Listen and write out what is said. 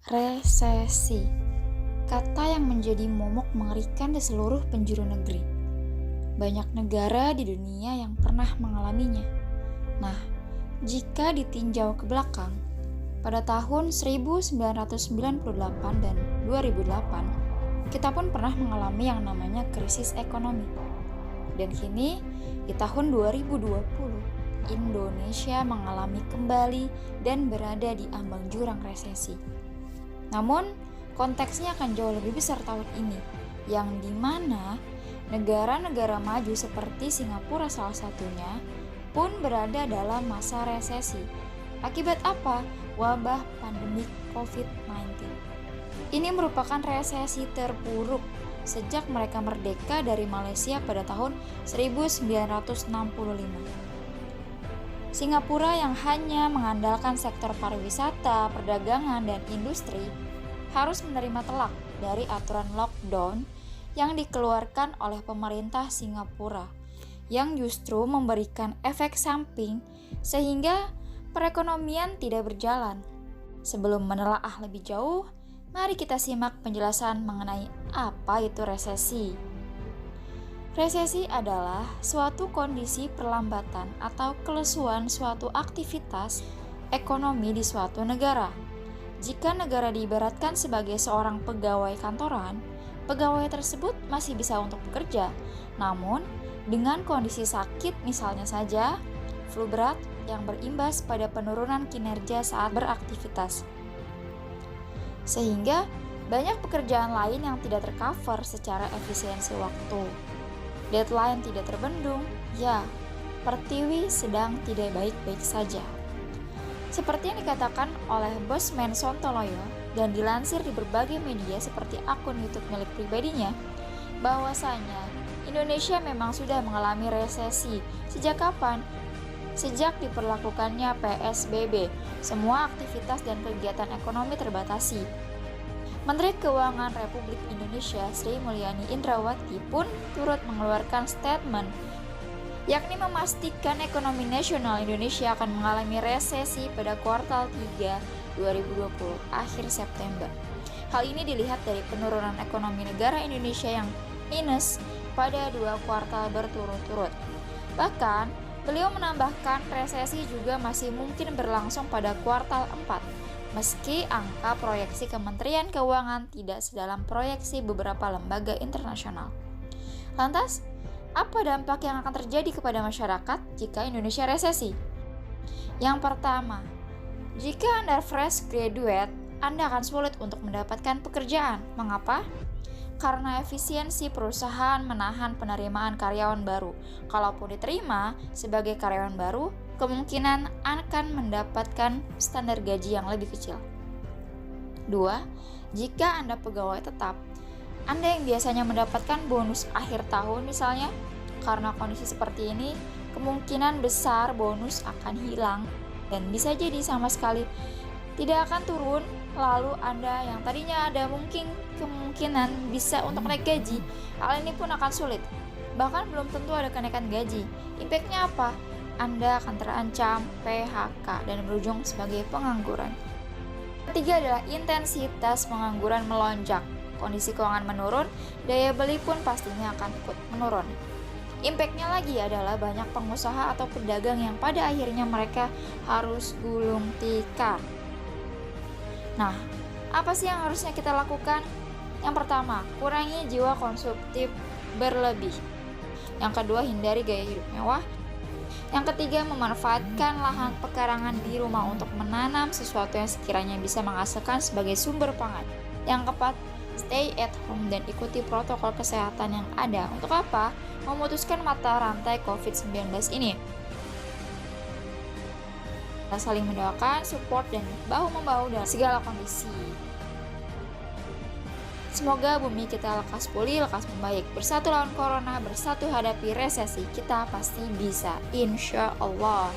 Resesi, kata yang menjadi momok mengerikan di seluruh penjuru negeri. Banyak negara di dunia yang pernah mengalaminya. Nah, jika ditinjau ke belakang, pada tahun 1998 dan 2008, kita pun pernah mengalami yang namanya krisis ekonomi. Dan kini, di tahun 2020, Indonesia mengalami kembali dan berada di ambang jurang resesi. Namun, konteksnya akan jauh lebih besar tahun ini, yang dimana negara-negara maju seperti Singapura salah satunya pun berada dalam masa resesi. Akibat apa? Wabah pandemi COVID-19. Ini merupakan resesi terburuk sejak mereka merdeka dari Malaysia pada tahun 1965. Singapura yang hanya mengandalkan sektor pariwisata, perdagangan, dan industri harus menerima telak dari aturan lockdown yang dikeluarkan oleh pemerintah Singapura yang justru memberikan efek samping sehingga perekonomian tidak berjalan. Sebelum menelaah lebih jauh, mari kita simak penjelasan mengenai apa itu resesi. Resesi adalah suatu kondisi perlambatan atau kelesuan suatu aktivitas ekonomi di suatu negara. Jika negara diibaratkan sebagai seorang pegawai kantoran, pegawai tersebut masih bisa untuk bekerja, namun dengan kondisi sakit misalnya saja, flu berat yang berimbas pada penurunan kinerja saat beraktivitas. Sehingga banyak pekerjaan lain yang tidak tercover secara efisiensi waktu. Deadline tidak terbendung, ya, Pertiwi sedang tidak baik-baik saja. Seperti yang dikatakan oleh Bosman Sontoloyo dan dilansir di berbagai media seperti akun YouTube milik pribadinya, bahwasanya Indonesia memang sudah mengalami resesi. Sejak kapan? Sejak diperlakukannya PSBB, semua aktivitas dan kegiatan ekonomi terbatasi. Menteri Keuangan Republik Indonesia Sri Mulyani Indrawati pun turut mengeluarkan statement yakni memastikan ekonomi nasional Indonesia akan mengalami resesi pada kuartal 3 2020 akhir September. Hal ini dilihat dari penurunan ekonomi negara Indonesia yang minus pada 2 kuartal berturut-turut. Bahkan, beliau menambahkan resesi juga masih mungkin berlangsung pada kuartal 4. Meski angka proyeksi Kementerian Keuangan tidak sedalam proyeksi beberapa lembaga internasional. Lantas, apa dampak yang akan terjadi kepada masyarakat jika Indonesia resesi? Yang pertama, jika Anda fresh graduate, Anda akan sulit untuk mendapatkan pekerjaan. Mengapa? Karena efisiensi perusahaan menahan penerimaan karyawan baru. Kalaupun diterima sebagai karyawan baru, kemungkinan akan mendapatkan standar gaji yang lebih kecil. 2. Jika Anda pegawai tetap, Anda yang biasanya mendapatkan bonus akhir tahun misalnya, karena kondisi seperti ini, kemungkinan besar bonus akan hilang dan bisa jadi sama sekali tidak akan turun. Lalu Anda yang tadinya ada kemungkinan bisa untuk naik gaji, hal ini pun akan sulit. Bahkan belum tentu ada kenaikan gaji. Impactnya apa? Anda akan terancam PHK dan berujung sebagai pengangguran. Ketiga adalah intensitas pengangguran melonjak. Kondisi keuangan menurun, daya beli pun pastinya akan ikut menurun. Impactnya lagi adalah banyak pengusaha atau pedagang yang pada akhirnya mereka harus gulung tikar. Nah, apa sih yang harusnya kita lakukan? Yang pertama, kurangi jiwa konsumtif berlebih. Yang kedua, hindari gaya hidup mewah. Yang ketiga, memanfaatkan lahan pekarangan di rumah untuk menanam sesuatu yang sekiranya bisa menghasilkan sebagai sumber pangan. Yang keempat, stay at home dan ikuti protokol kesehatan yang ada. Untuk apa? Memutuskan mata rantai COVID-19 ini. Kita saling mendoakan, support, dan bahu-membahu dalam segala kondisi. Semoga bumi kita lekas pulih, lekas membaik. Bersatu lawan corona, bersatu hadapi resesi. Kita pasti bisa, insya Allah.